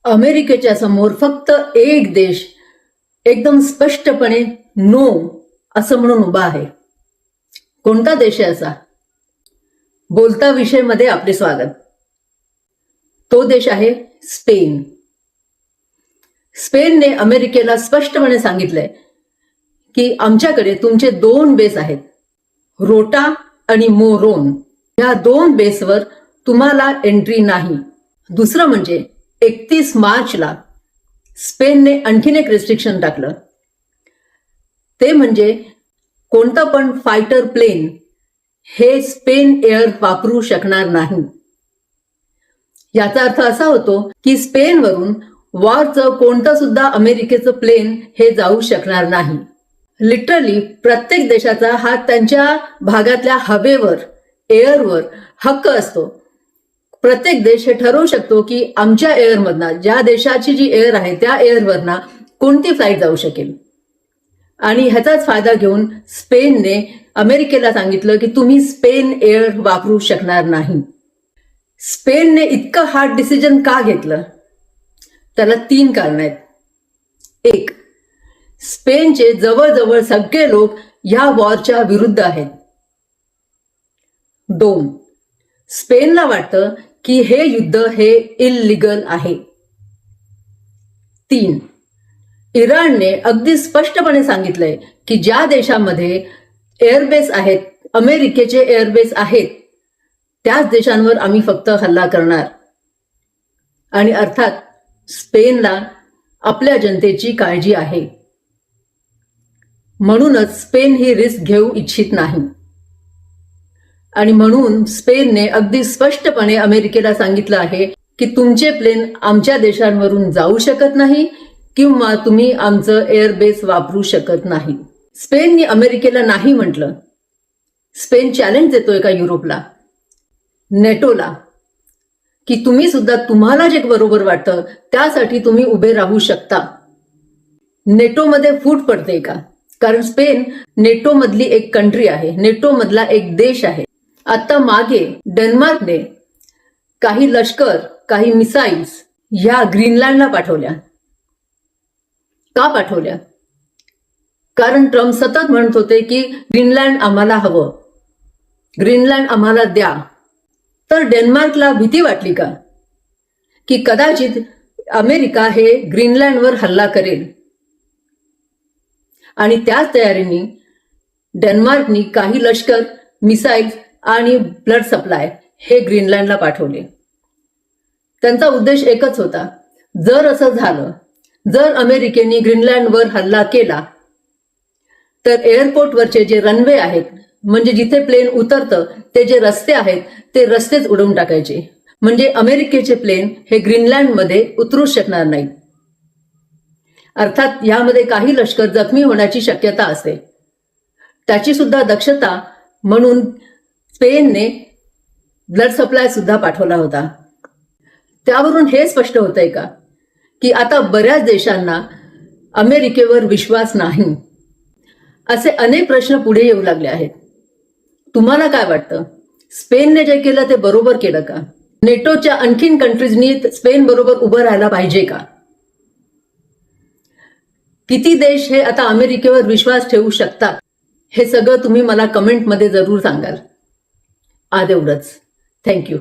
अमेरिकेच्या समोर फक्त एक देश एकदम स्पष्टपणे नो असं म्हणून उभा आहे. कोणता देश आहे असा? बोलता विषय मध्ये आपले स्वागत. तो देश आहे स्पेन. स्पेनने अमेरिकेला स्पष्टपणे सांगितलंय की आमच्याकडे तुमचे 2 बेस आहेत, रोटा आणि मोरोन. या 2 बेसवर तुम्हाला एंट्री नाही. दुसरं म्हणजे 31 मार्चला स्पेनने आणखीन एक रिस्ट्रिक्शन टाकलं. ते म्हणजे कोणतं पण फायटर प्लेन हे स्पेन एअर वापरू शकणार नाही. याचा अर्थ असा होतो की स्पेनवरून वॉरचं कोणतं सुद्धा अमेरिकेचं प्लेन हे जाऊ शकणार नाही. लिटरली प्रत्येक देशाचा हा त्यांच्या भागातल्या हवेवर, एअरवर हक्क असतो. प्रत्येक देश हे ठरवू शकतो की आमच्या एअरमधनं, ज्या देशाची जी एअर आहे त्या एअरवरनं कोणती फ्लाईट जाऊ शकेल. आणि ह्याचाच फायदा घेऊन स्पेनने अमेरिकेला सांगितलं की तुम्ही स्पेन एअर वापरू शकणार नाही. स्पेनने इतकं हार्ड डिसिजन का घेतलं? त्याला 3 कारण आहेत. 1. स्पेनचे जवळजवळ सगळे लोक या वॉरच्या विरुद्ध आहेत. 2. स्पेनला वाटतं की हे युद्ध हे इल्लीगल आहे. 3. इराणने अगदी स्पष्टपणे सांगितलंय की ज्या देशामध्ये एअरबेस आहेत, अमेरिकेचे एअरबेस आहेत, त्याच देशांवर आम्ही फक्त हल्ला करणार. आणि अर्थात स्पेनला आपल्या जनतेची काळजी आहे, म्हणूनच स्पेन ही रिस्क घेऊ इच्छित नाही. आणि म्हणून स्पेनने अगदी स्पष्टपणे अमेरिकेला सांगितलं आहे की तुमचे प्लेन आमच्या देशांवरून जाऊ शकत नाही किंवा तुम्ही आमचं एअरबेस वापरू शकत नाही. स्पेनने अमेरिकेला नाही म्हटलं. स्पेन चॅलेंज देतोय का युरोपला, नेटोला, की तुम्ही सुद्धा तुम्हाला जे बरोबर वाटतं त्यासाठी तुम्ही उभे राहू शकता. नेटोमध्ये फूट पडते का? कारण स्पेन नेटो मधली एक कंट्री आहे, नेटो मधला एक देश आहे. आता मागे डेन्मार्कने काही लष्कर, काही मिसाईल्स ह्या ग्रीनलँडला पाठवल्या. का पाठवल्या? कारण ट्रम्प सतत म्हणत होते की ग्रीनलँड आम्हाला हवं, ग्रीनलँड आम्हाला द्या. तर डेन्मार्कला भीती वाटली का की कदाचित अमेरिका हे ग्रीनलँडवर हल्ला करेल? आणि त्याच तयारीने डेन्मार्कनी काही लष्कर, मिसाईल्स आणि ब्लड सप्लाय हे ग्रीनलँडला पाठवले. त्यांचा उद्देश एकच होता, जर असं झालं, जर अमेरिकेने ग्रीनलँडवर हल्ला केला तर एअरपोर्टवरचे जे रनवे आहेत, म्हणजे जिथे प्लेन उतरतं ते जे रस्ते आहेत ते रस्तेच उडवून टाकायचे. म्हणजे अमेरिकेचे प्लेन हे ग्रीनलँडमध्ये उतरू शकणार नाहीत. अर्थात यामध्ये काही लष्कर जखमी होण्याची शक्यता असते. त्याची सुद्धा दक्षता म्हणून स्पेनने ब्लड सप्लाय सुद्धा पाठवला होता. त्यावरून हे स्पष्ट होतंय का की आता बऱ्याच देशांना अमेरिकेवर विश्वास नाही. असे अनेक प्रश्न पुढे येऊ लागले आहेत. तुम्हाला काय वाटतं? स्पेनने जे केलं ते बरोबर केलं का? नेटोच्या आणखीन कंट्रीजनी स्पेन बरोबर उभं राहायला पाहिजे का? किती देश हे आता अमेरिकेवर विश्वास ठेवू शकतात? हे सगळं तुम्ही मला कमेंटमध्ये जरूर सांगाल. आज एवढंच. थँक्यू.